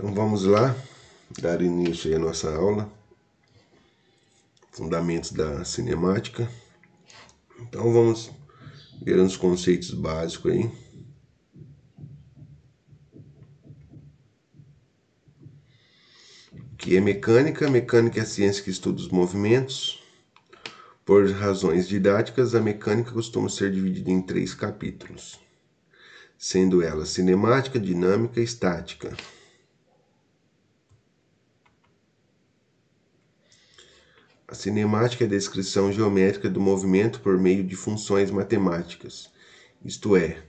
Então vamos lá, dar início aí à nossa aula, fundamentos da cinemática. Então vamos ver uns conceitos básicos aí. O que é mecânica? Mecânica é a ciência que estuda os movimentos. Por razões didáticas, a mecânica costuma ser dividida em 3 capítulos, sendo elas cinemática, dinâmica e estática. A cinemática é a descrição geométrica do movimento por meio de funções matemáticas, isto é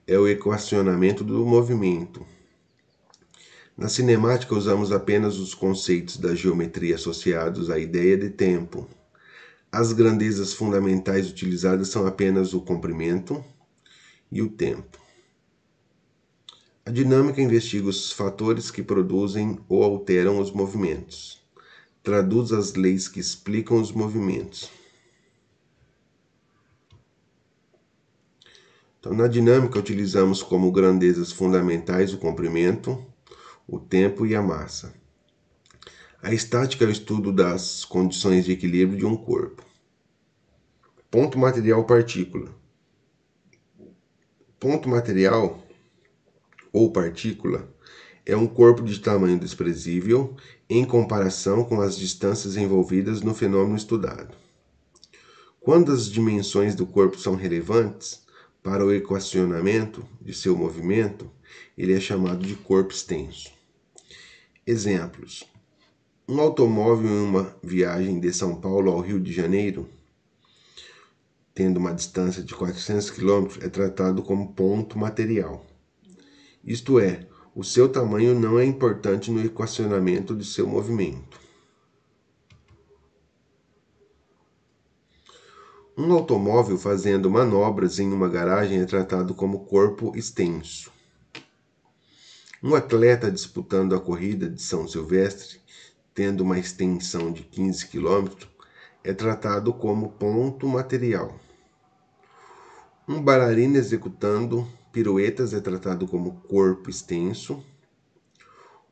o equacionamento do movimento. Na cinemática, usamos apenas os conceitos da geometria associados à ideia de tempo. As grandezas fundamentais utilizadas são apenas o comprimento e o tempo. A dinâmica investiga os fatores que produzem ou alteram os movimentos. Traduz as leis que explicam os movimentos. Então, na dinâmica, utilizamos como grandezas fundamentais o comprimento, o tempo e a massa. A estática é o estudo das condições de equilíbrio de um corpo. Ponto material partícula. Ponto material ou partícula é um corpo de tamanho desprezível em comparação com as distâncias envolvidas no fenômeno estudado. Quando as dimensões do corpo são relevantes para o equacionamento de seu movimento, ele é chamado de corpo extenso. Exemplos: um automóvel em uma viagem de São Paulo ao Rio de Janeiro, tendo uma distância de 400 km, é tratado como ponto material. Isto é, o seu tamanho não é importante no equacionamento de seu movimento. Um automóvel fazendo manobras em uma garagem é tratado como corpo extenso. Um atleta disputando a corrida de São Silvestre, tendo uma extensão de 15 km, é tratado como ponto material. Um bailarino executando piruetas é tratado como corpo extenso.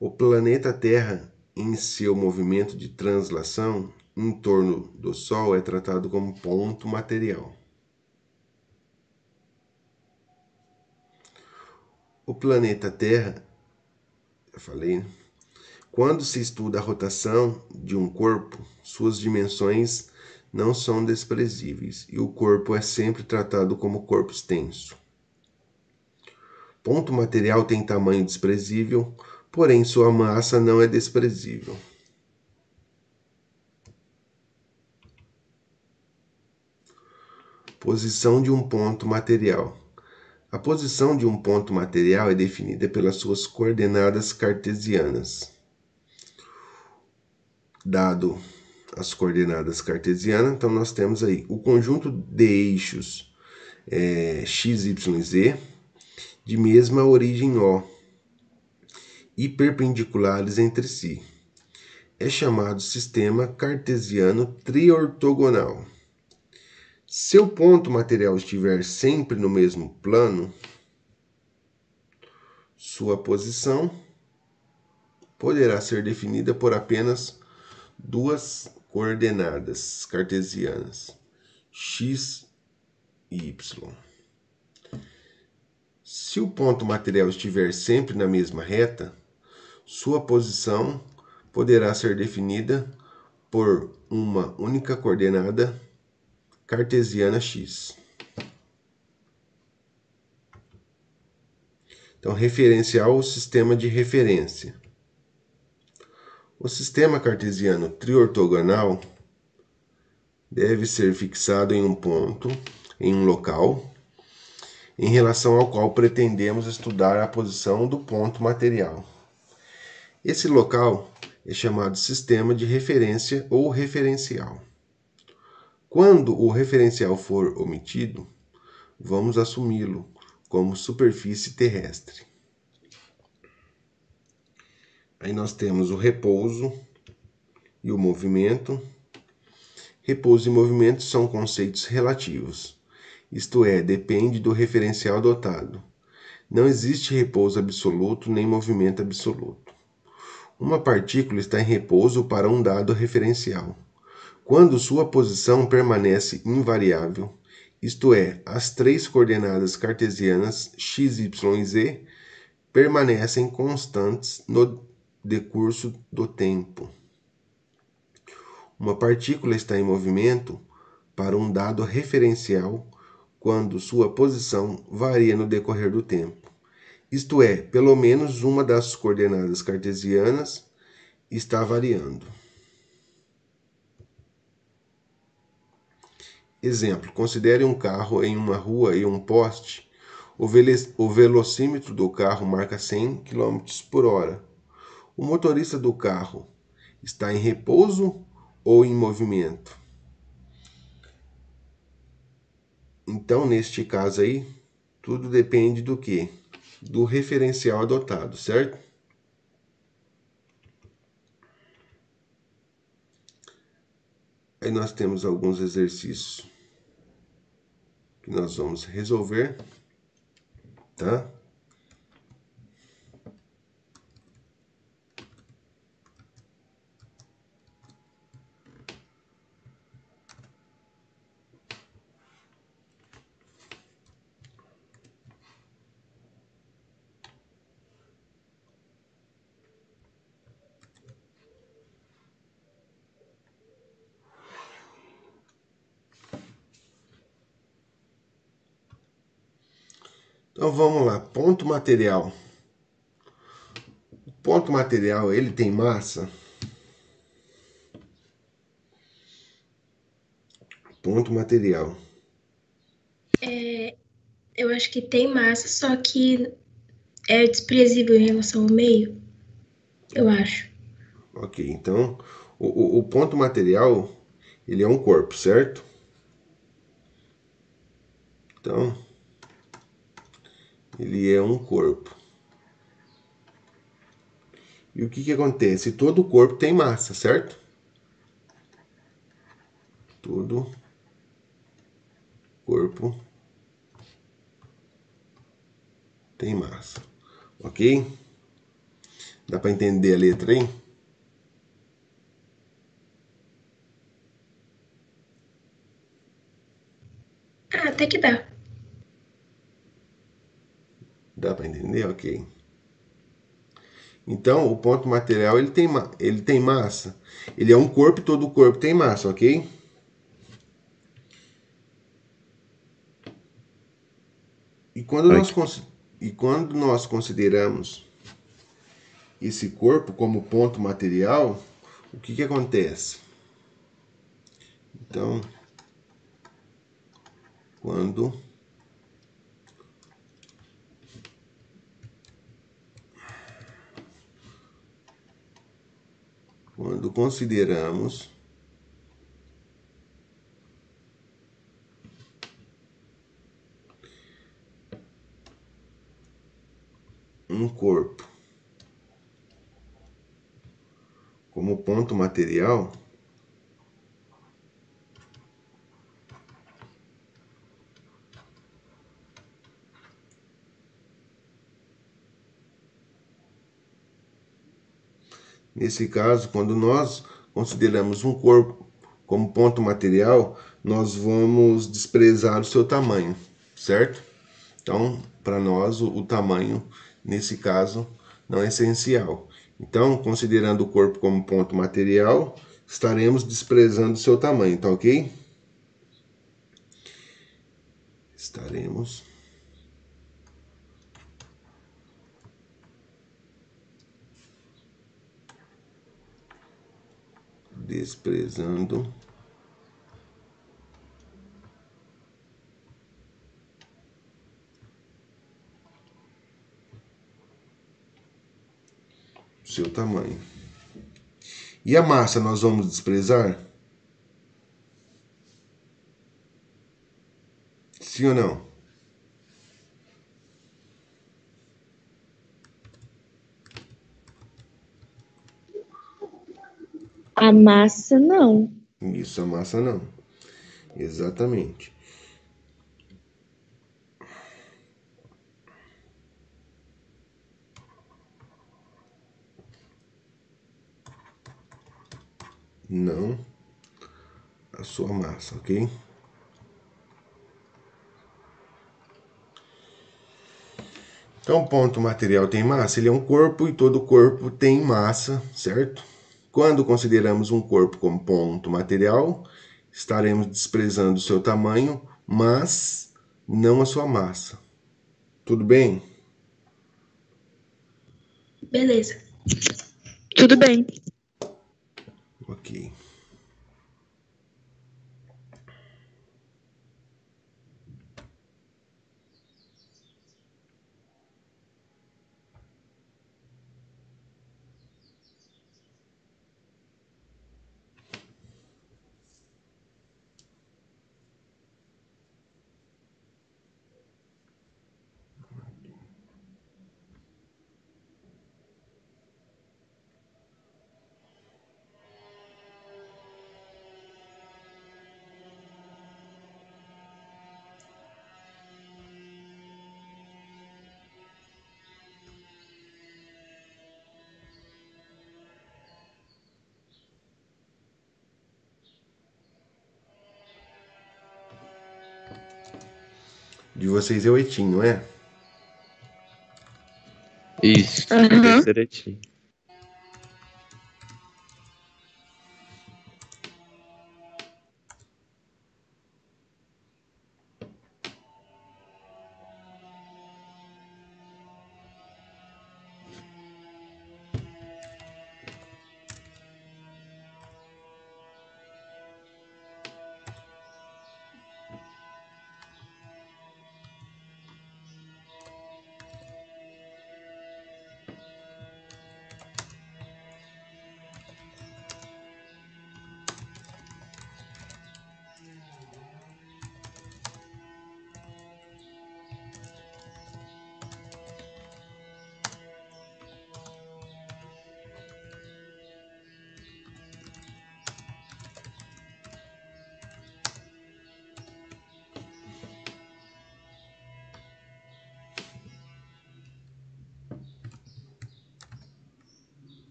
O planeta Terra, em seu movimento de translação em torno do Sol, é tratado como ponto material. O planeta Terra, quando se estuda a rotação de um corpo, suas dimensões não são desprezíveis e o corpo é sempre tratado como corpo extenso. Ponto material tem tamanho desprezível, porém sua massa não é desprezível. Posição de um ponto material. A posição de um ponto material é definida pelas suas coordenadas cartesianas. Dado as coordenadas cartesianas, então nós temos aí o conjunto de eixos x, y, z de mesma origem O e perpendiculares entre si. É chamado sistema cartesiano triortogonal. Se o ponto material estiver sempre no mesmo plano, sua posição poderá ser definida por apenas duas coordenadas cartesianas, x e y. Se o ponto material estiver sempre na mesma reta, sua posição poderá ser definida por uma única coordenada cartesiana x. Então, referencial ou sistema de referência. O sistema cartesiano triortogonal deve ser fixado em um ponto, em um local, em relação ao qual pretendemos estudar a posição do ponto material. Esse local é chamado sistema de referência ou referencial. Quando o referencial for omitido, vamos assumi-lo como superfície terrestre. Aí nós temos o repouso e o movimento. Repouso e movimento são conceitos relativos, isto é, depende do referencial adotado. Não existe repouso absoluto nem movimento absoluto. Uma partícula está em repouso para um dado referencial, quando sua posição permanece invariável, isto é, as três coordenadas cartesianas x, y e z permanecem constantes no decurso do tempo. Uma partícula está em movimento para um dado referencial quando sua posição varia no decorrer do tempo. Isto é, pelo menos uma das coordenadas cartesianas está variando. Exemplo: considere um carro em uma rua e um poste. O velocímetro do carro marca 100 km por hora. O motorista do carro está em repouso ou em movimento? Então, neste caso aí, tudo depende do quê? Do referencial adotado, certo? Aí nós temos alguns exercícios que nós vamos resolver, tá? Então vamos lá, ponto material. O ponto material, ele tem massa? Ponto material. Eu acho que tem massa, só que é desprezível em relação ao meio, eu acho. Ok, então o ponto material, ele é um corpo, certo? Então, ele é um corpo. E o que acontece? Todo corpo tem massa, certo? Todo corpo tem massa. Ok? Dá para entender a letra aí? Ah, até que dá. Dá para entender? Ok. Então, o ponto material, ele tem massa. Ele é um corpo e todo corpo tem massa, ok? E quando nós consideramos esse corpo como ponto material, o que acontece? Então, quando consideramos um corpo como ponto material, nesse caso, quando nós consideramos um corpo como ponto material, nós vamos desprezar o seu tamanho, certo? Então, para nós, o tamanho, nesse caso, não é essencial. Então, considerando o corpo como ponto material, estaremos desprezando o seu tamanho, tá ok? Estaremos desprezando seu tamanho. E a massa nós vamos desprezar? Sim ou não? A massa, não. Isso, a massa não. Exatamente. não a sua massa, ok? Então, ponto material tem massa, ele é um corpo e todo corpo tem massa, certo? Quando consideramos um corpo como ponto material, estaremos desprezando o seu tamanho, mas não a sua massa. Tudo bem? Beleza. Tudo bem. Ok. De vocês é o etim, não é? Isso, Aham. terceira etim.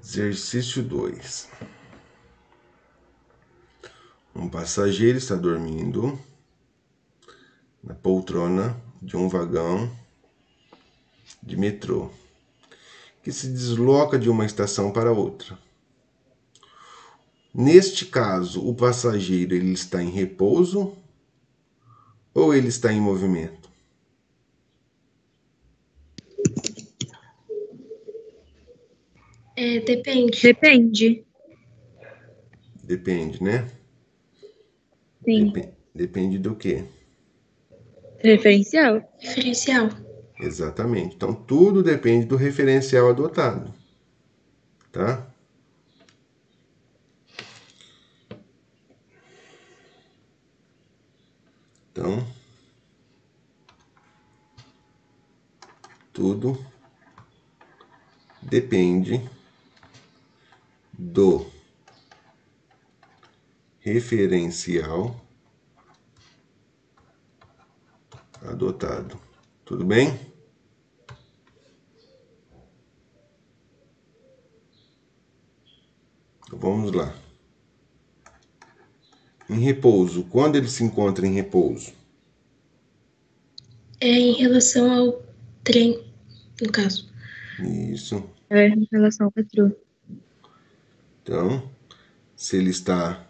Exercício 2. Um passageiro está dormindo na poltrona de um vagão de metrô que se desloca de uma estação para outra. Neste caso, o passageiro ele está em repouso ou ele está em movimento? Depende. Depende. Depende, né? Sim. Depende do quê? Referencial. Referencial. Exatamente. Então, tudo depende do referencial adotado. Tá? Então, tudo depende do referencial adotado. Tudo bem? Então, vamos lá. Em repouso. Quando ele se encontra em repouso? Em relação ao trem, no caso. Isso. Em relação ao metrô. Então, se ele está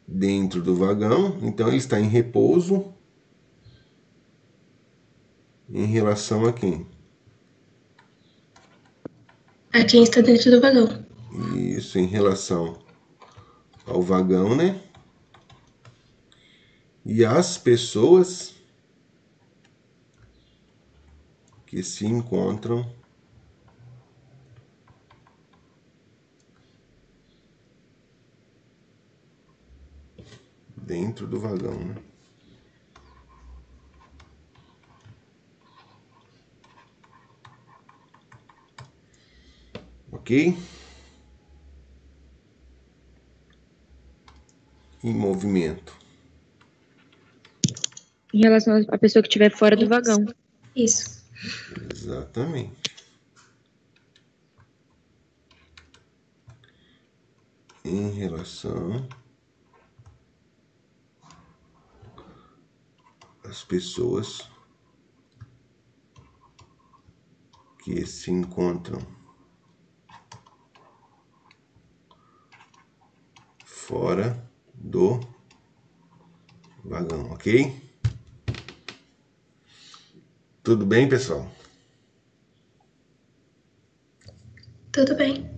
dentro do vagão, então ele está em repouso em relação a quem? A quem está dentro do vagão. Isso, em relação ao vagão, né? E as pessoas que se encontram dentro do vagão, né? Ok? Em movimento. Em relação à pessoa que estiver fora do vagão. Isso. Exatamente. Em relação às pessoas que se encontram fora do vagão, ok? Tudo bem, pessoal? Tudo bem.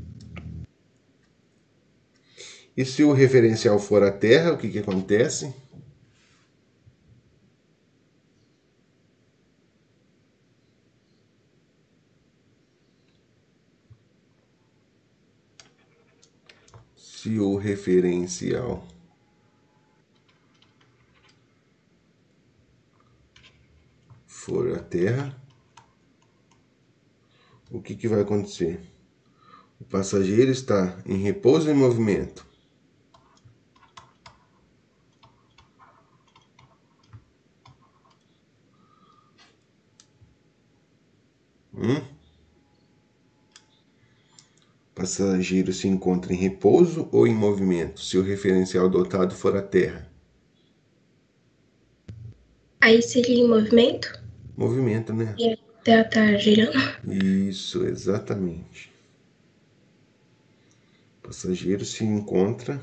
E se o referencial for a Terra, o que acontece? Se o referencial for a Terra, o que vai acontecer? O passageiro está em repouso ou em movimento? O passageiro se encontra em repouso ou em movimento, se o referencial adotado for a Terra? Aí seria em movimento? Movimento, né? E a Terra tá girando? Isso, exatamente. O passageiro se encontra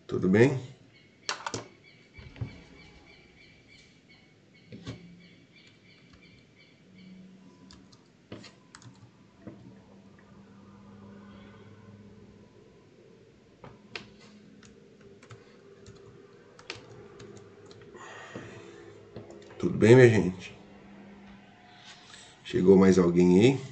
tudo bem? Tudo bem, minha gente? Chegou mais alguém aí?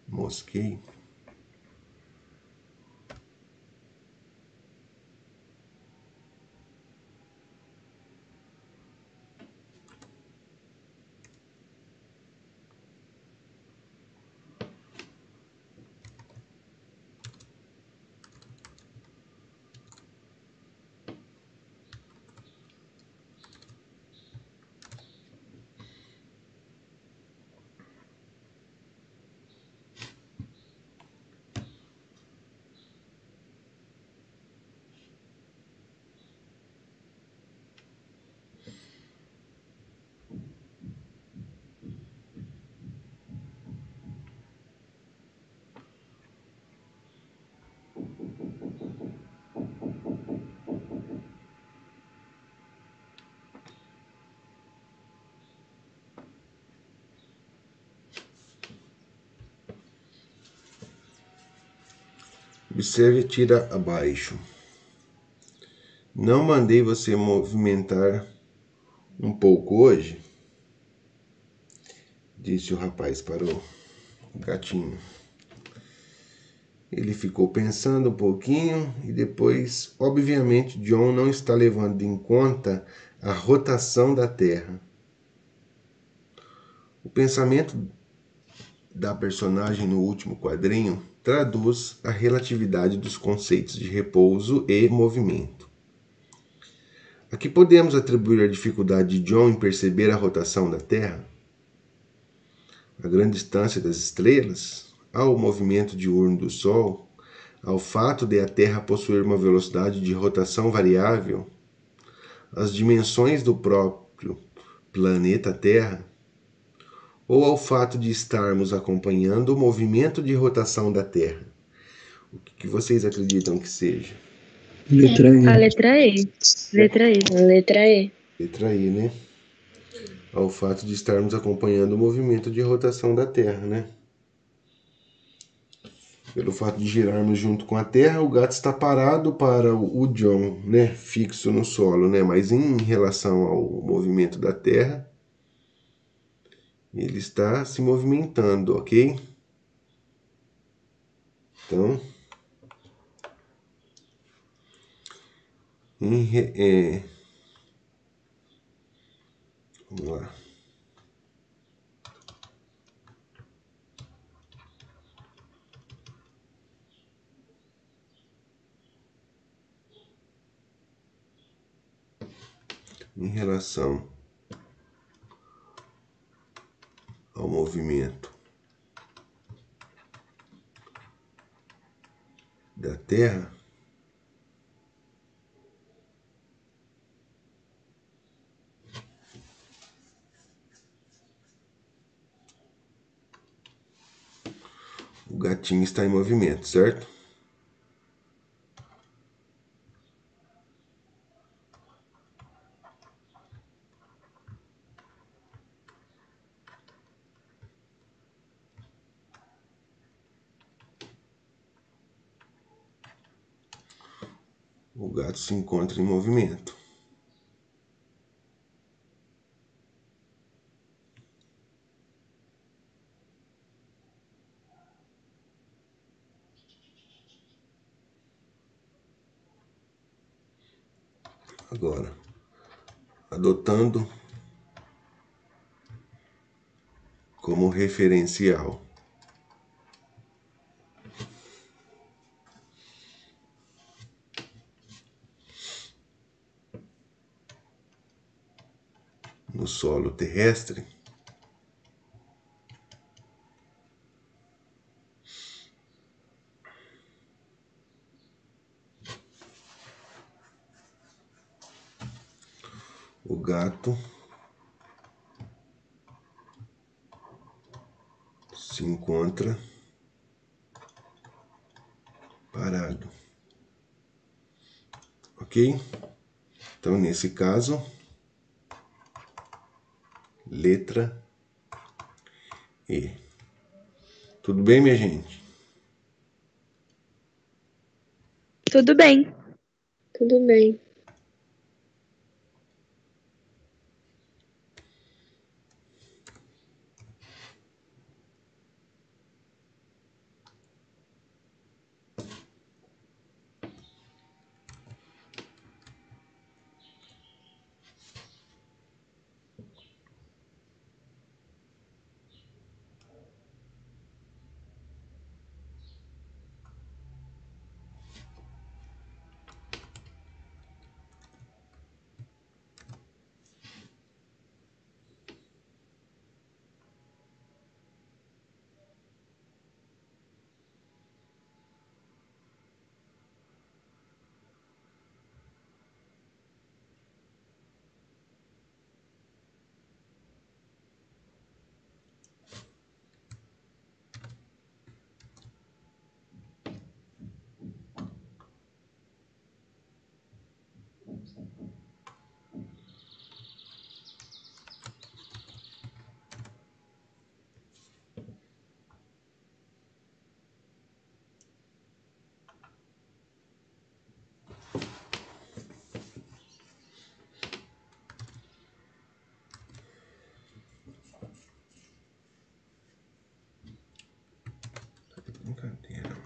Mosquei. Observe e tira abaixo. Não mandei você movimentar um pouco hoje? Disse o rapaz para o gatinho. Ele ficou pensando um pouquinho e depois, obviamente, John não está levando em conta a rotação da Terra. O pensamento da personagem no último quadrinho traduz a relatividade dos conceitos de repouso e movimento. Aqui podemos atribuir a dificuldade de John em perceber a rotação da Terra, a grande distância das estrelas, ao movimento diurno do Sol, ao fato de a Terra possuir uma velocidade de rotação variável, às dimensões do próprio planeta Terra, ou ao fato de estarmos acompanhando o movimento de rotação da Terra? O que vocês acreditam que seja? Letra E. A letra E. Letra E. Letra E. Letra E, né? Ao fato de estarmos acompanhando o movimento de rotação da Terra, né? Pelo fato de girarmos junto com a Terra, o gato está parado para o John, né? Fixo no solo, né? Mas em relação ao movimento da Terra, ele está se movimentando, ok? Então, Vamos lá. Em relação ao movimento da Terra, o gatinho está em movimento, certo? O gato se encontra em movimento. Agora, adotando como referencial no solo terrestre, o gato se encontra parado, ok? Então, nesse caso, letra E. Tudo bem, minha gente? Tudo bem. Tudo bem. Brincadeira.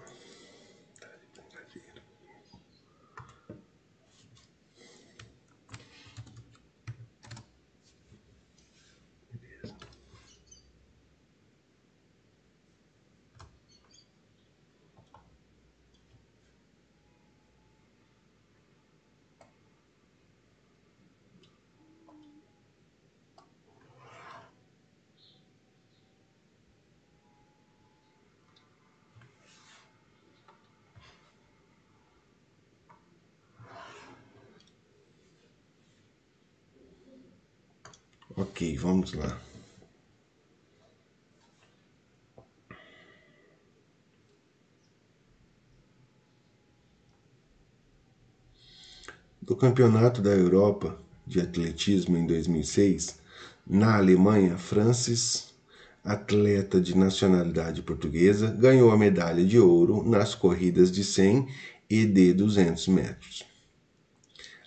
Ok, vamos lá. Do Campeonato da Europa de Atletismo em 2006, na Alemanha, Francis, atleta de nacionalidade portuguesa, ganhou a medalha de ouro nas corridas de 100 e de 200 metros.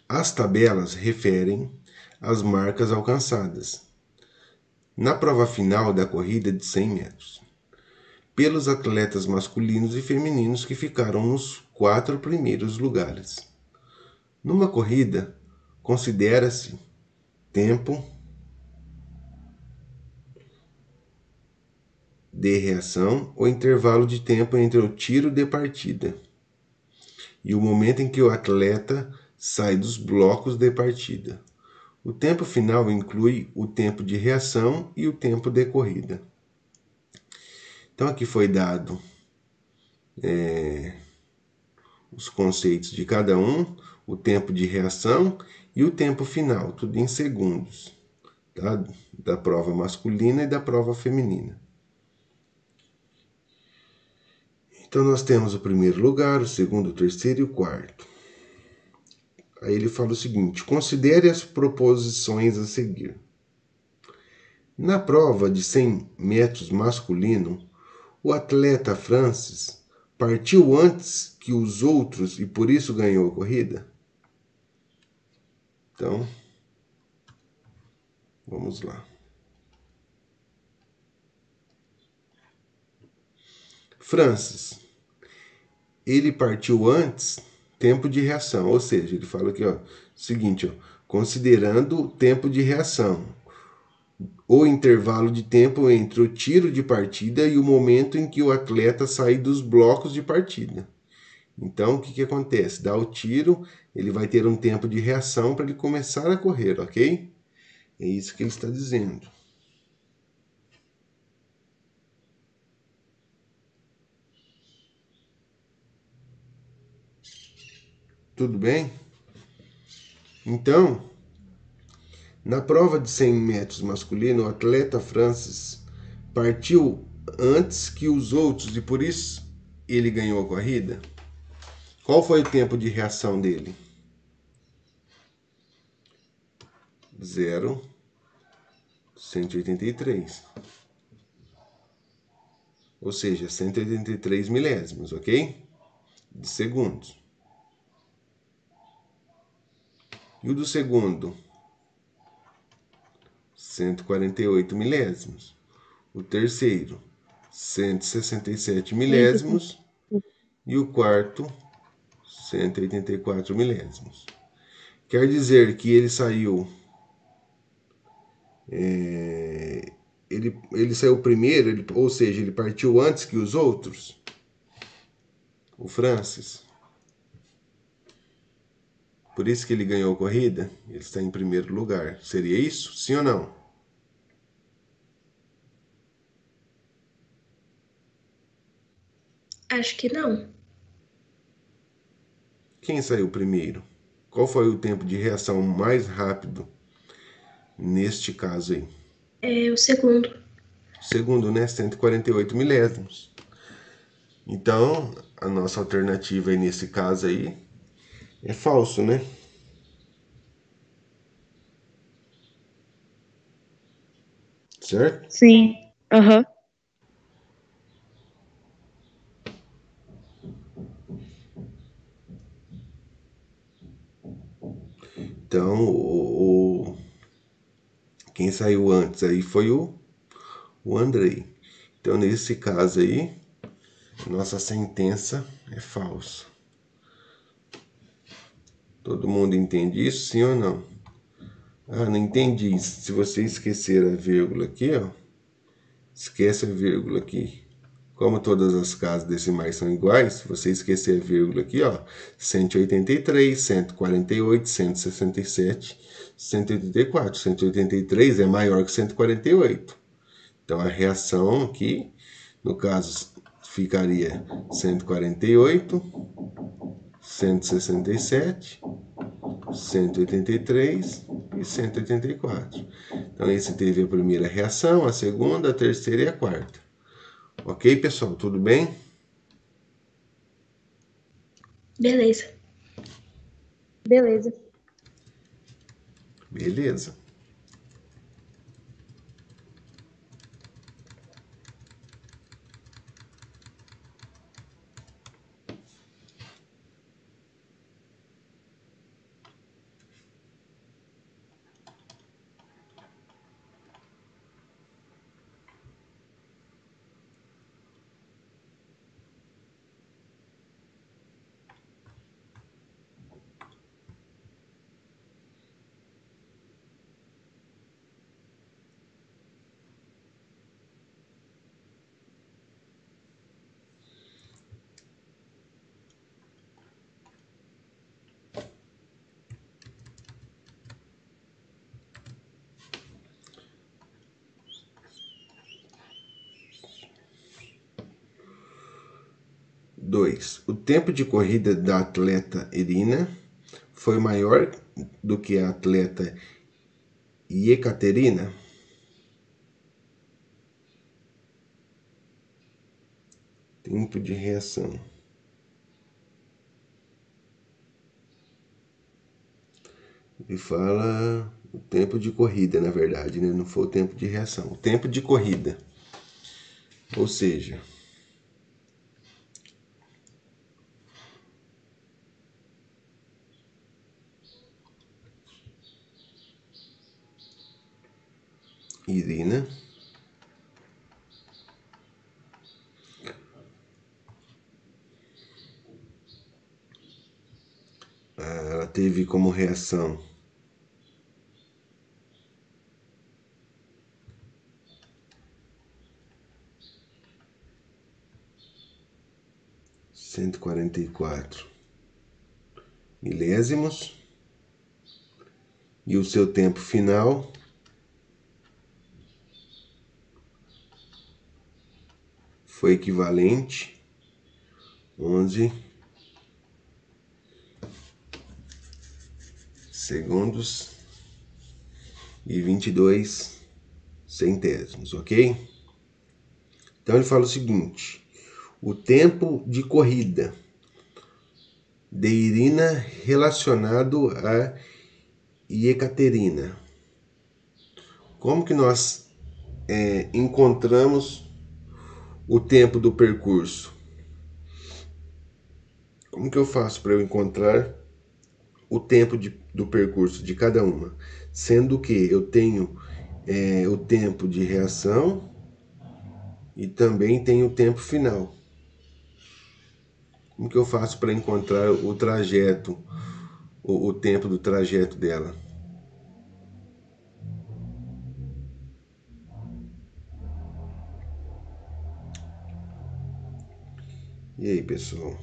As tabelas referem as marcas alcançadas na prova final da corrida de 100 metros, pelos atletas masculinos e femininos que ficaram nos 4 primeiros lugares. Numa corrida, considera-se tempo de reação ou intervalo de tempo entre o tiro de partida e o momento em que o atleta sai dos blocos de partida. O tempo final inclui o tempo de reação e o tempo de corrida. Então aqui foi dado os conceitos de cada um, o tempo de reação e o tempo final, tudo em segundos, tá? Da prova masculina e da prova feminina. Então nós temos o primeiro lugar, o segundo, o terceiro e o quarto. Aí ele fala o seguinte: considere as proposições a seguir. Na prova de 100 metros masculino, o atleta Francis partiu antes que os outros e por isso ganhou a corrida? Então, vamos lá. Francis, ele partiu antes, tempo de reação, ou seja, ele fala aqui, ó, seguinte, ó, considerando o tempo de reação, o intervalo de tempo entre o tiro de partida e o momento em que o atleta sai dos blocos de partida. Então, o que acontece? Dá o tiro, ele vai ter um tempo de reação para ele começar a correr, ok? É isso que ele está dizendo. Tudo bem? Então, na prova de 100 metros masculino, o atleta Francis partiu antes que os outros e por isso ele ganhou a corrida. Qual foi o tempo de reação dele? 0,183. Ou seja, 183 milésimos, ok? De segundos. E o do segundo? 148 milésimos. O terceiro, 167 milésimos. E o quarto, 184 milésimos. Quer dizer que ele saiu... Ele saiu primeiro, ou seja, ele partiu antes que os outros? O Francis. Por isso que ele ganhou a corrida? Ele está em primeiro lugar. Seria isso? Sim ou não? Acho que não. Quem saiu primeiro? Qual foi o tempo de reação mais rápido neste caso aí? É o segundo. Segundo, né? 148 milésimos. Então, a nossa alternativa aí nesse caso aí é falso, né? Certo? Sim. Aham. Então, quem saiu antes aí foi o Andrei. Então, nesse caso aí, nossa sentença é falsa. Todo mundo entende isso, sim ou não? Ah, não entendi isso. Se você esquecer a vírgula aqui, ó, esquece a vírgula aqui. Como todas as casas decimais são iguais, se você esquecer a vírgula aqui, ó, 183, 148, 167, 184. 183 é maior que 148. Então, a reação aqui, no caso, ficaria 148, 167, 183 e 184. Então, esse teve a primeira reação, a segunda, a terceira e a quarta. Ok, pessoal? Tudo bem? Beleza. Beleza. Beleza. 2. O tempo de corrida da atleta Irina foi maior do que a atleta Ekaterina? Tempo de reação. Ele fala o tempo de corrida, na verdade, né? Não foi o tempo de reação. O tempo de corrida. Ou seja, Irina ela teve como reação 144 milésimos e o seu tempo final foi equivalente 11 segundos e 22 centésimos, ok? Então ele fala o seguinte: o tempo de corrida de Irina relacionado a Ekaterina. Como que nós encontramos o tempo do percurso? Como que eu faço para eu encontrar o tempo do percurso de cada uma? Sendo que eu tenho o tempo de reação e também tenho o tempo final. Como que eu faço para encontrar o trajeto, o tempo do trajeto dela? E aí, pessoal?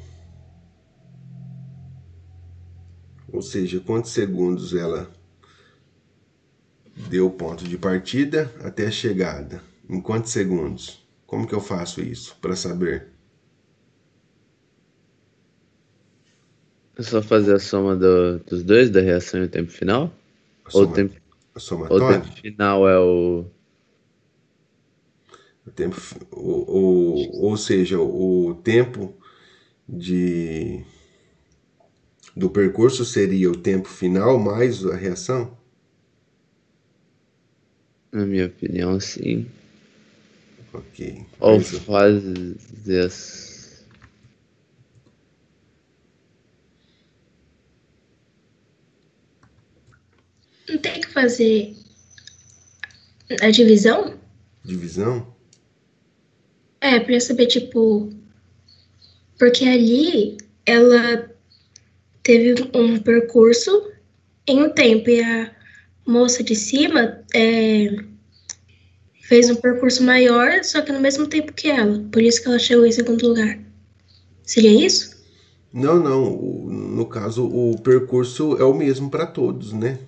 Ou seja, quantos segundos ela deu o ponto de partida até a chegada? Em quantos segundos? Como que eu faço isso para saber? É só fazer a soma dos dois, da reação e o tempo final? A Ou o tempo somatória? final é o... O tempo, ou seja, o tempo do percurso seria o tempo final mais a reação? Na minha opinião, sim. Ok. Ou fazer... Não tem que fazer a divisão? Divisão? Pra saber, tipo... Porque ali ela teve um percurso em um tempo e a moça de cima fez um percurso maior, só que no mesmo tempo que ela. Por isso que ela chegou em segundo lugar. Seria isso? Não, não. No caso, o percurso é o mesmo para todos, né?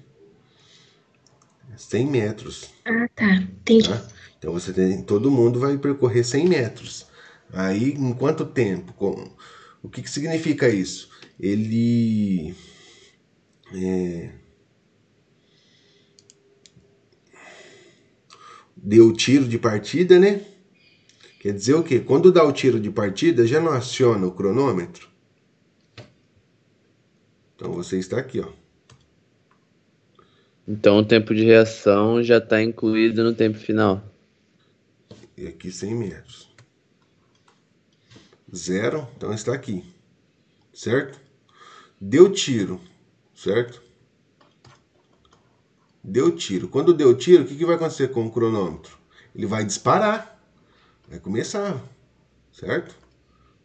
100 metros. Ah, tá. Entendi. Tá? Então todo mundo vai percorrer 100 metros. Aí, em quanto tempo? O que significa isso? Ele deu o tiro de partida, né? Quer dizer o quê? Quando dá o tiro de partida, já não aciona o cronômetro. Então você está aqui, ó. Então o tempo de reação já está incluído no tempo final. E aqui 100 metros. 0, então está aqui. Certo? Deu tiro, certo? Deu tiro. Quando deu tiro, o que vai acontecer com o cronômetro? Ele vai disparar. Vai começar, certo?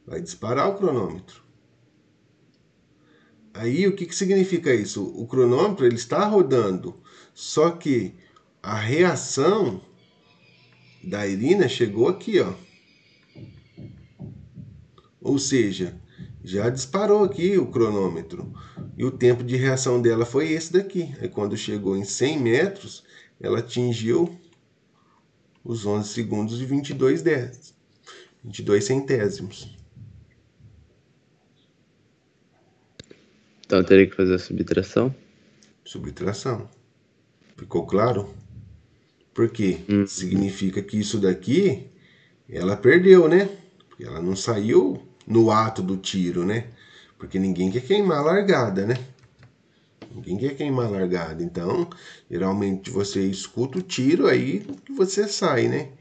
Vai disparar o cronômetro. Aí o que significa isso? O cronômetro ele está rodando, só que a reação da Irina chegou aqui, ó. Ou seja, já disparou aqui o cronômetro. E o tempo de reação dela foi esse daqui. Aí quando chegou em 100 metros, ela atingiu os 11 segundos e 22 centésimos. Então eu teria que fazer a subtração? Subtração. Ficou claro? Porque significa que isso daqui, ela perdeu, né? Porque ela não saiu no ato do tiro, né? Porque ninguém quer queimar a largada, né? Ninguém quer queimar a largada. Então, geralmente você escuta o tiro aí que você sai, né?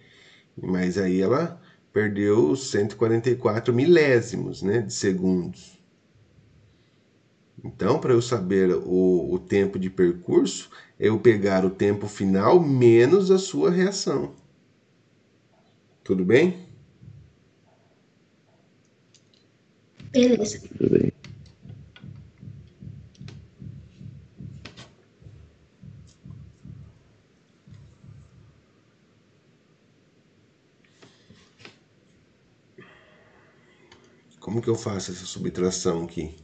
Mas aí ela perdeu 144 milésimos, né, de segundos. Então, para eu saber o tempo de percurso, é eu pegar o tempo final menos a sua reação. Tudo bem? Beleza. Tudo bem. Como que eu faço essa subtração aqui?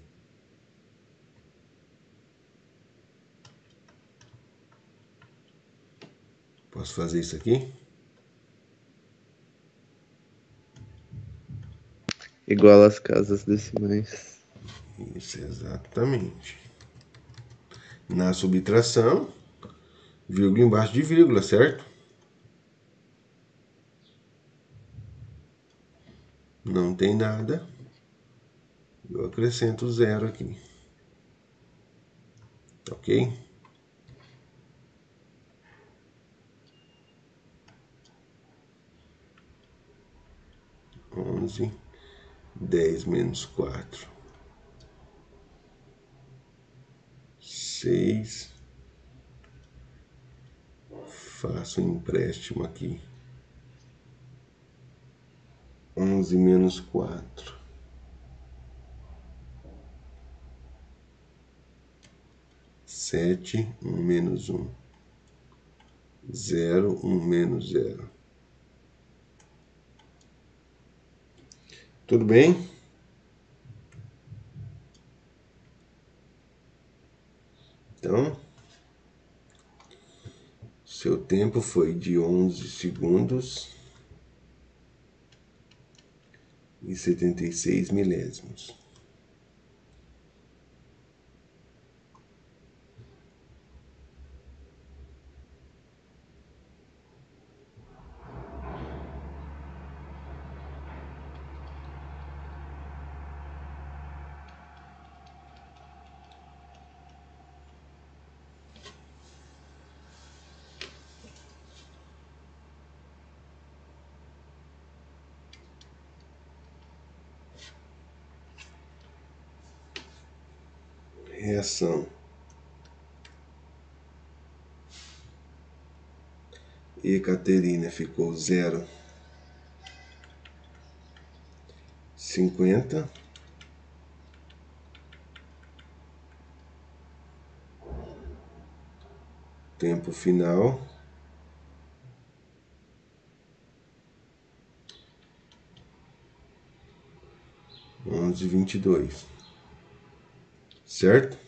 Posso fazer isso aqui? Igual às casas decimais. Isso, exatamente. Na subtração, vírgula embaixo de vírgula, certo? Não tem nada. Eu acrescento zero aqui. Ok? Onze, 10 menos 4. 6. Faço um empréstimo aqui. 11 menos 4. 7, 1 menos 1. 0, 1 menos 0. Tudo bem? Então, seu tempo foi de 11 segundos e 76 milésimos. Reação. Ekaterina ficou 0,50. Tempo final. Onze 22. Certo?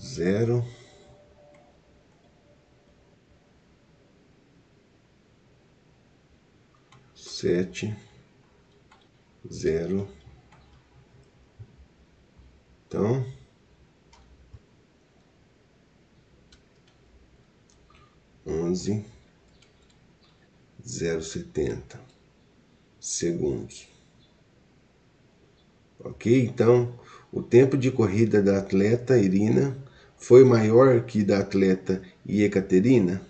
Zero. Sete. Zero. Então, 11, 0,70 segundos. Ok? Então, o tempo de corrida da atleta Irina foi maior que da atleta Ekaterina?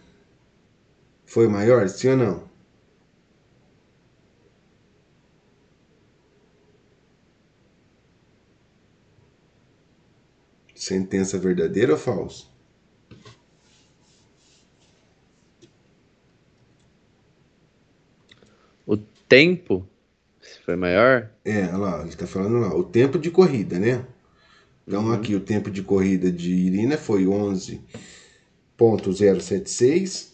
Foi maior, sim ou não? Sentença verdadeira ou falsa? O tempo, se foi maior, Olha lá, ele está falando lá, o tempo de corrida, né? Então aqui o tempo de corrida de Irina foi 11.076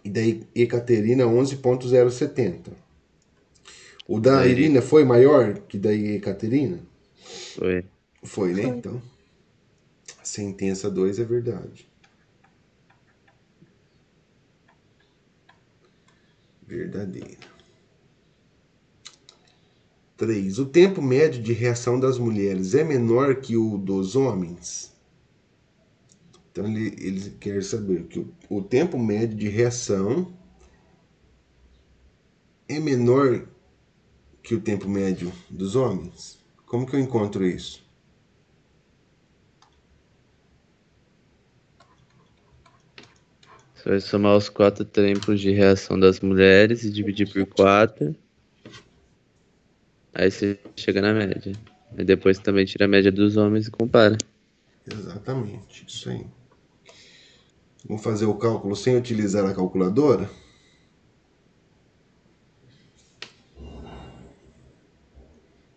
e da Ekaterina 11.070. O da Irina foi maior que da Ekaterina? Foi. Foi, né? Então, a sentença 2 é verdade. Verdadeira. 3. O tempo médio de reação das mulheres é menor que o dos homens? Então ele quer saber que o tempo médio de reação é menor que o tempo médio dos homens? Como que eu encontro isso? Você vai somar os 4 tempos de reação das mulheres e dividir por 4. Aí você chega na média. E depois também tira a média dos homens e compara. Exatamente, isso aí. Vamos fazer o cálculo sem utilizar a calculadora?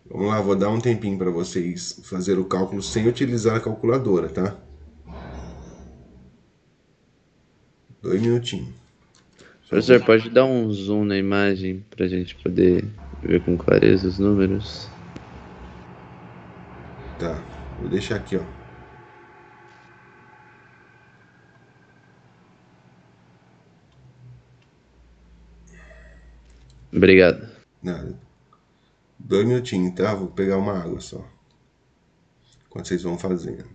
Vamos lá, vou dar um tempinho para vocês fazer o cálculo sem utilizar a calculadora, tá? 2 minutinhos. Professor, pode dar um zoom na imagem pra gente poder ver com clareza os números? Tá, vou deixar aqui, ó. Obrigado. Nada. 2 minutinhos, tá? Vou pegar uma água só. Enquanto vocês vão fazendo.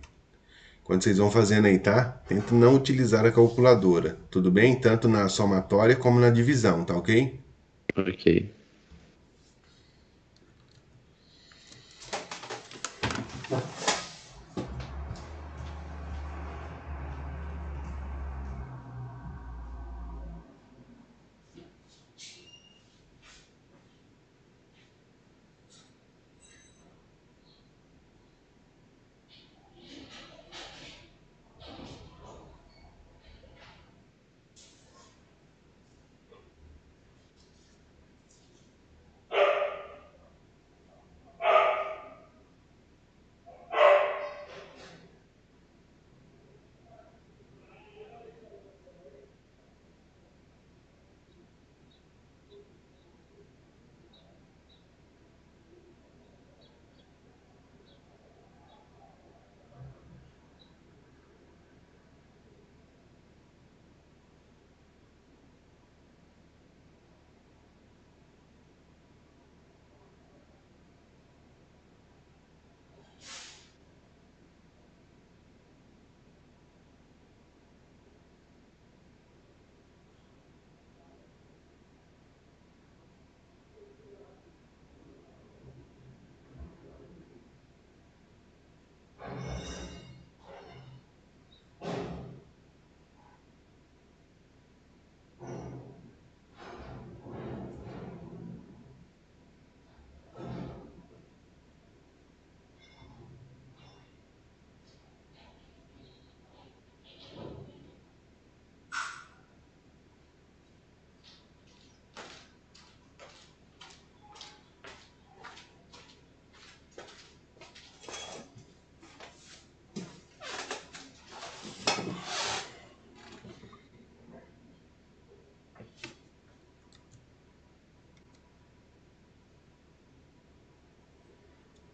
Quando vocês vão fazendo aí, tá? Tenta não utilizar a calculadora, tudo bem? Tanto na somatória como na divisão, tá ok? Ok.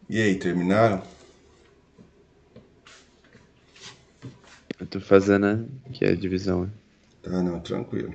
E aí, terminaram? Eu tô fazendo aqui a divisão. Tá, não, tranquilo.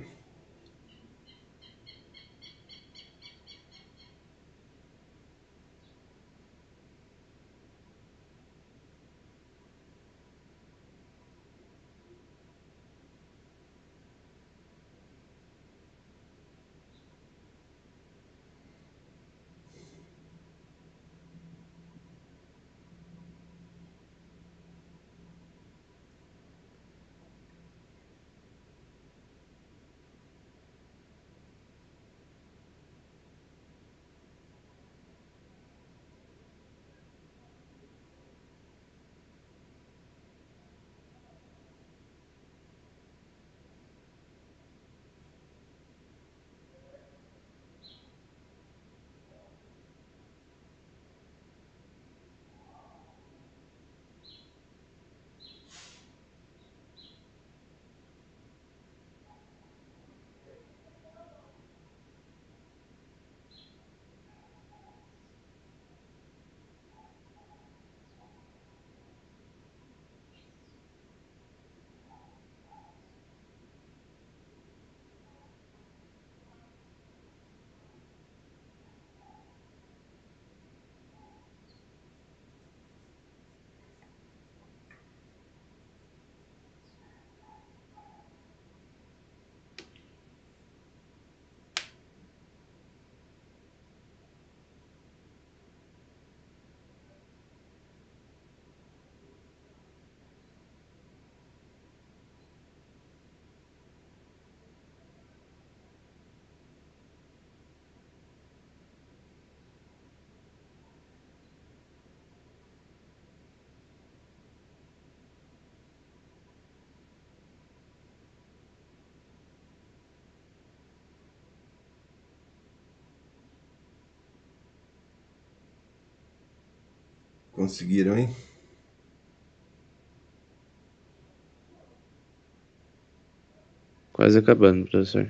Conseguiram, hein? Quase acabando, professor.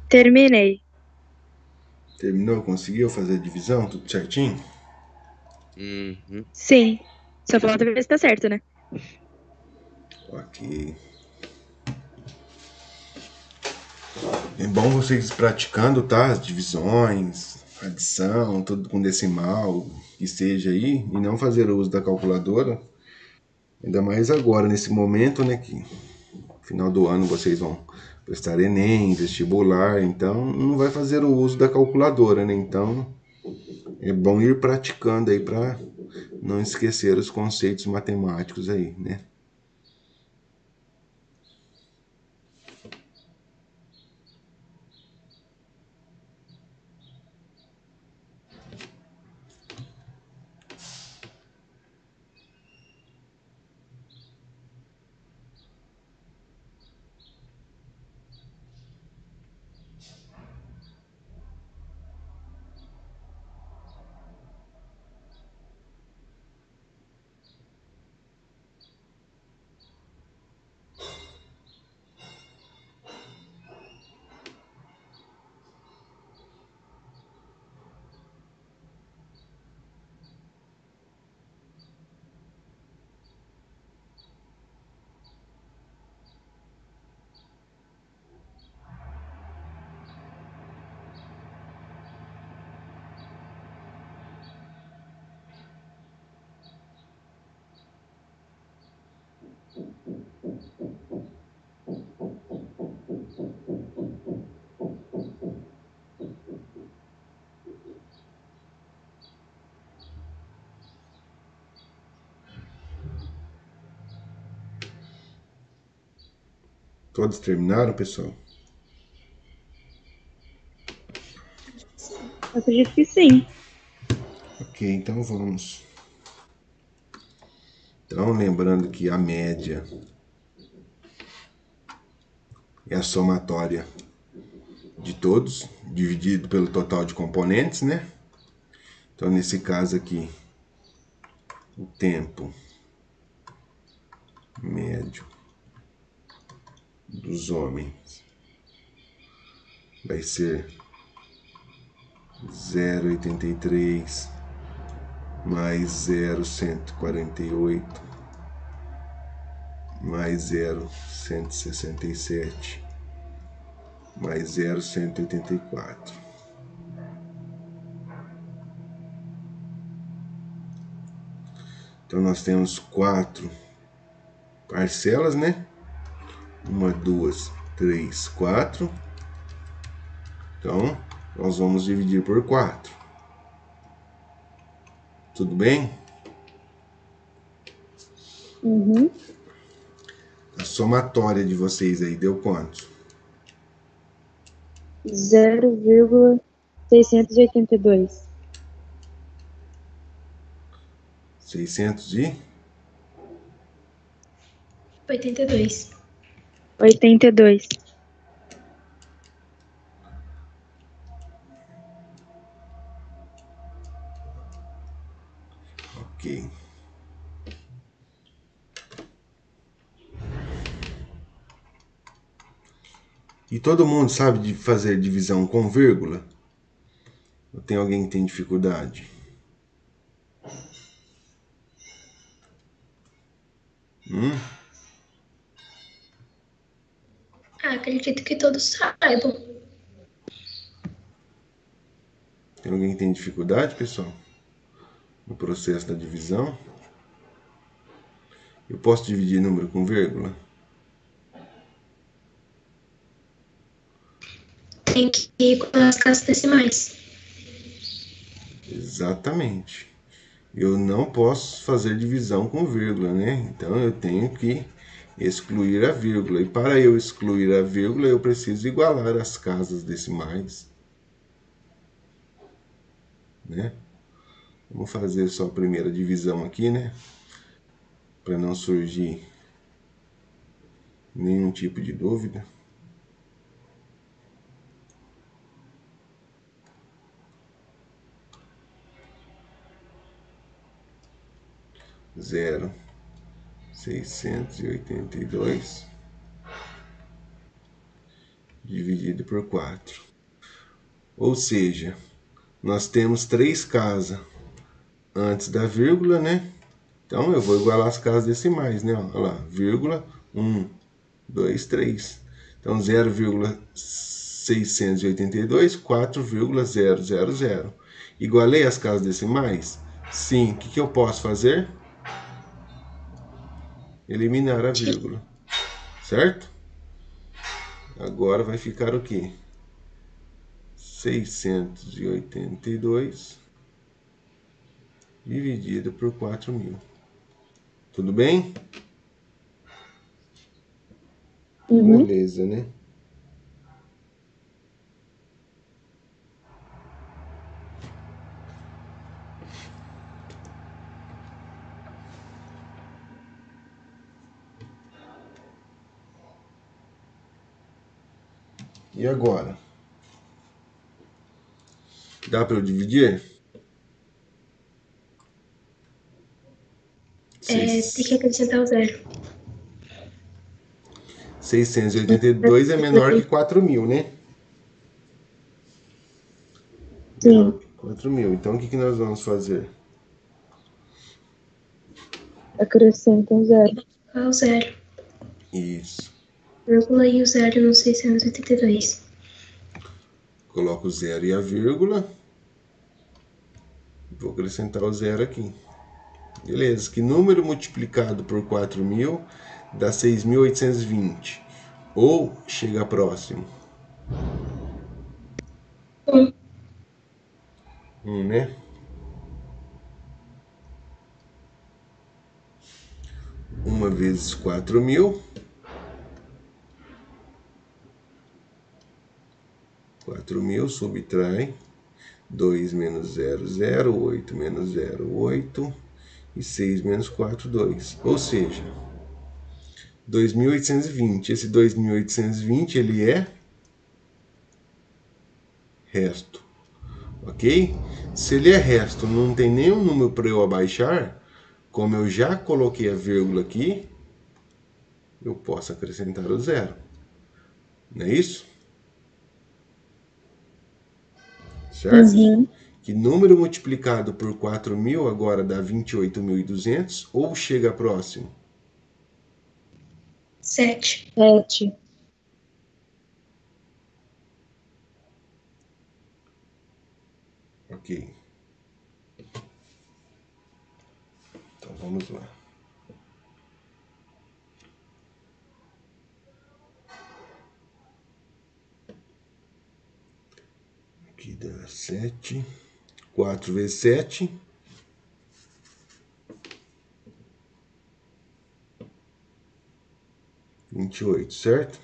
Terminei. Terminou? Conseguiu fazer a divisão? Tudo certinho? Uhum. Sim. Só falta ver se tá certo, né? Ok. É bom vocês praticando, tá? As divisões, adição, tudo com decimal, que seja aí, e não fazer uso da calculadora. Ainda mais agora, nesse momento, né? Que no final do ano vocês vão prestar Enem, vestibular, então não vai fazer o uso da calculadora, né? Então é bom ir praticando aí para não esquecer os conceitos matemáticos aí, né? Todos terminaram, pessoal? Eu acredito que sim. Ok, então vamos. Então, lembrando que a média é a somatória de todos, dividido pelo total de componentes, né? Então, nesse caso aqui, o tempo médio dos homens vai ser 0,83 mais 0,148 mais 0,167 mais 0,184. Então nós temos 4 parcelas, né? 1, 2, 3, 4. Então nós vamos dividir por 4. Tudo bem? Uhum. A somatória de vocês aí deu quanto? 0,682. 600 e 82. 82. ok. E todo mundo sabe de fazer divisão com vírgula? Ou tem alguém que tem dificuldade? Ah, acredito que todos saibam. Tem alguém que tem dificuldade, pessoal? no processo da divisão. Eu posso dividir número com vírgula? Tem que ir com as casas decimais. Exatamente. Eu não posso fazer divisão com vírgula, né? Então eu tenho que excluir a vírgula. E para eu excluir a vírgula, eu preciso igualar as casas decimais, né? Vamos fazer só a primeira divisão aqui, né? Para não surgir nenhum tipo de dúvida. Zero 682 dividido por 4. Ou seja, nós temos 3 casas antes da vírgula, né? Então eu vou igualar as casas decimais, né? Olha lá, vírgula 1, 2, 3. Então 0,682, 4,000. Igualei as casas decimais? Sim. O que eu posso fazer? Eliminar a vírgula. Certo? Agora vai ficar o quê? 682 dividido por 4.000. Tudo bem? Beleza, né? E agora? Dá para eu dividir? Tem que acrescentar o zero. 682 é menor que 4.000, né? Sim. 4.000. Então o que nós vamos fazer? Acrescenta um zero. O zero. Isso. Vírgula e o zero no 682. Coloco o zero e a vírgula. Vou acrescentar o zero aqui. Beleza. Que número multiplicado por 4.000 dá 6.820? Ou chega próximo? 1. 1, né? Uma vezes 4.000. 4.000 subtrai 2 menos 0, 0, 8 menos 0, 8 e 6 menos 4, 2. Ou seja, 2.820. Esse 2.820 ele é resto, ok? Se ele é resto, não tem nenhum número para eu abaixar, como eu já coloquei a vírgula aqui, eu posso acrescentar o zero. Não é isso? Certo? Uhum. Que número multiplicado por 4.000 agora dá 28.200 ou chega próximo? 7. 7. Ok. Então vamos lá. Aqui dá 7. 4 vezes 7. 28, certo?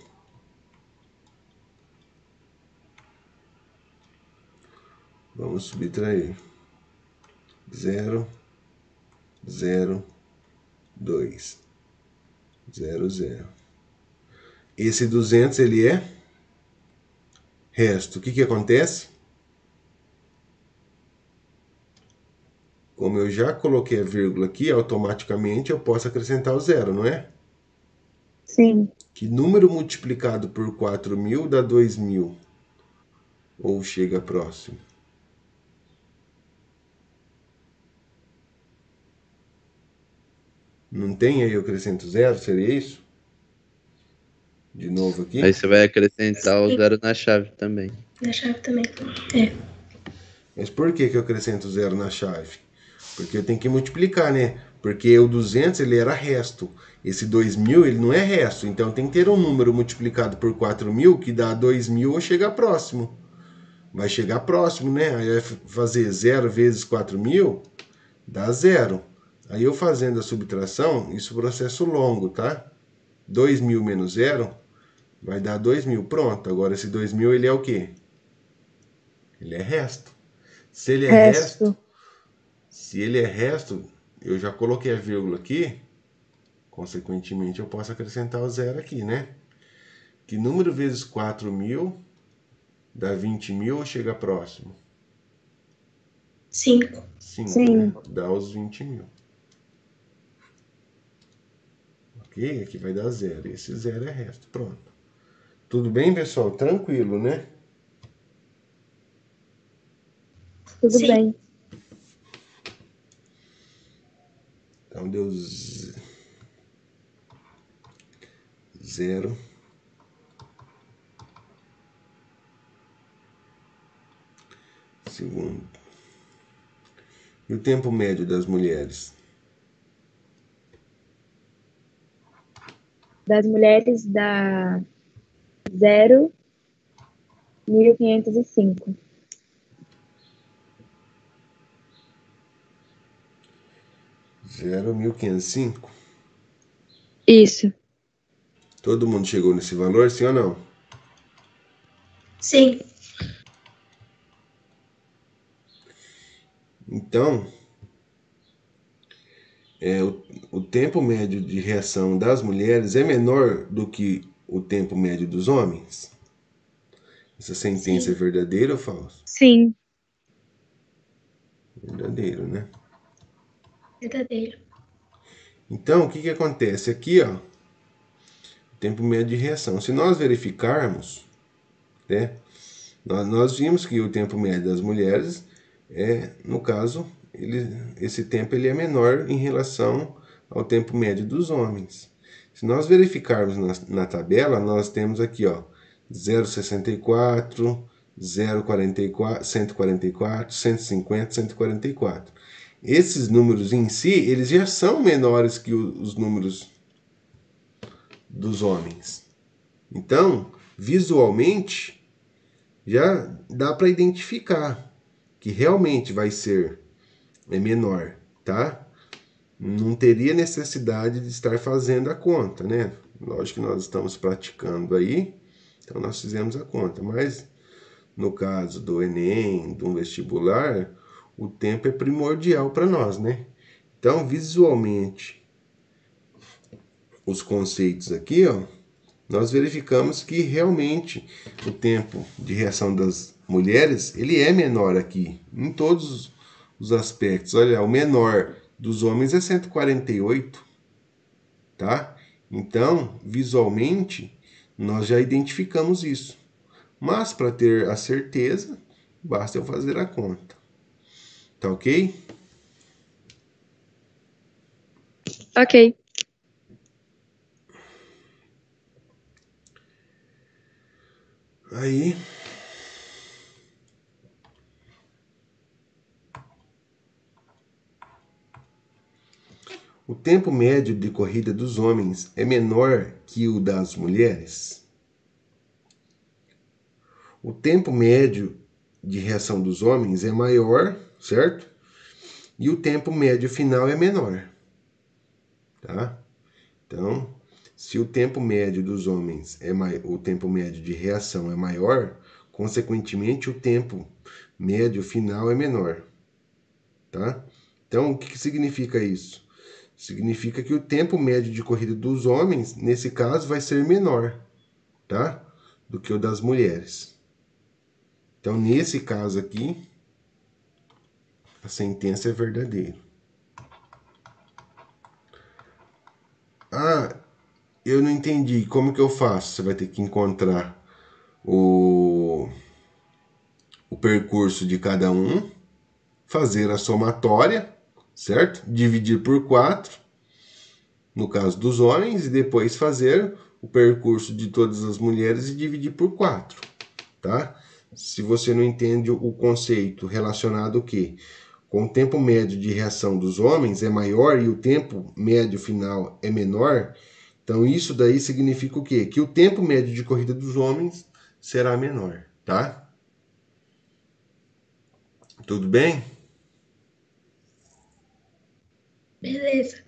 Vamos subtrair. 0, 0, 2, 0, 0. Esse 200 ele é resto. O que acontece? Como eu já coloquei a vírgula aqui, automaticamente eu posso acrescentar o zero, não é? Sim. Que número multiplicado por 4.000 dá 2.000? Ou chega próximo? Não tem aí eu acrescento zero? Seria isso? De novo aqui. Aí você vai acrescentar o zero na chave também. Na chave também. É. Mas por que eu acrescento zero na chave? Porque eu tenho que multiplicar, né? Porque o 200 ele era resto. Esse 2.000 ele não é resto. Então tem que ter um número multiplicado por 4.000 que dá 2.000 ou chegar próximo. Vai chegar próximo, né? Aí vai fazer 0 vezes 4.000, dá 0. Aí eu fazendo a subtração, isso é um processo longo, tá? 2.000 menos 0 vai dar 2.000. Pronto. Agora esse 2.000 ele é o quê? Ele é resto. Se ele é resto, se ele é resto, eu já coloquei a vírgula aqui, consequentemente eu posso acrescentar o 0 aqui, né? Que número vezes 4.000 dá 20.000 ou chega próximo? 5. 5, né? Dá os 20.000. Ok? Aqui vai dar 0. Esse 0 é resto. Pronto. Tudo bem, pessoal? Tranquilo, né? Tudo Sim. bem. Então deu 0. Segundo. E o tempo médio das mulheres? Das mulheres dá 0.505. 0.505. Isso. Todo mundo chegou nesse valor, sim ou não? Sim. Então, o tempo médio de reação das mulheres é menor do que o tempo médio dos homens? Essa sentença é verdadeira ou falsa? Sim. Verdadeiro, né? Verdadeiro. Então, o que acontece aqui, ó? O tempo médio de reação. Se nós verificarmos, né? Nós vimos que o tempo médio das mulheres no caso, esse tempo ele é menor em relação ao tempo médio dos homens. Se nós verificarmos na tabela, nós temos aqui, ó, 0,64, 0,44, 144, 150, 144. Esses números em si, eles já são menores que os números dos homens. Então, visualmente, já dá para identificar que realmente vai ser menor, tá? Não teria necessidade de estar fazendo a conta, né? Lógico que nós estamos praticando aí, então nós fizemos a conta, mas no caso do Enem, do vestibular, o tempo é primordial para nós, né? Então, visualmente, os conceitos aqui, ó, nós verificamos que realmente o tempo de reação das mulheres, ele é menor aqui, em todos os aspectos. Olha, o menor dos homens é 148, tá? Então, visualmente, nós já identificamos isso. Mas, para ter a certeza, basta eu fazer a conta. Tá ok? Ok. Aí, o tempo médio de corrida dos homens é menor que o das mulheres? O tempo médio de reação dos homens é maior, certo? E o tempo médio final é menor, tá? Então, se o tempo médio dos homens o tempo médio de reação é maior, consequentemente o tempo médio final é menor, tá? Então, o que significa isso? Significa que o tempo médio de corrida dos homens, nesse caso, vai ser menor, tá? Do que o das mulheres. Então, nesse caso aqui, a sentença é verdadeira. Ah, eu não entendi. Como que eu faço? Você vai ter que encontrar o percurso de cada um, fazer a somatória, certo? Dividir por 4, no caso dos homens, e depois fazer o percurso de todas as mulheres e dividir por 4, tá? Se você não entende o conceito relacionado ao quê? com o tempo médio de reação dos homens é maior e o tempo médio final é menor, então isso daí significa o quê? Que o tempo médio de corrida dos homens será menor, tá? Tudo bem? Beleza.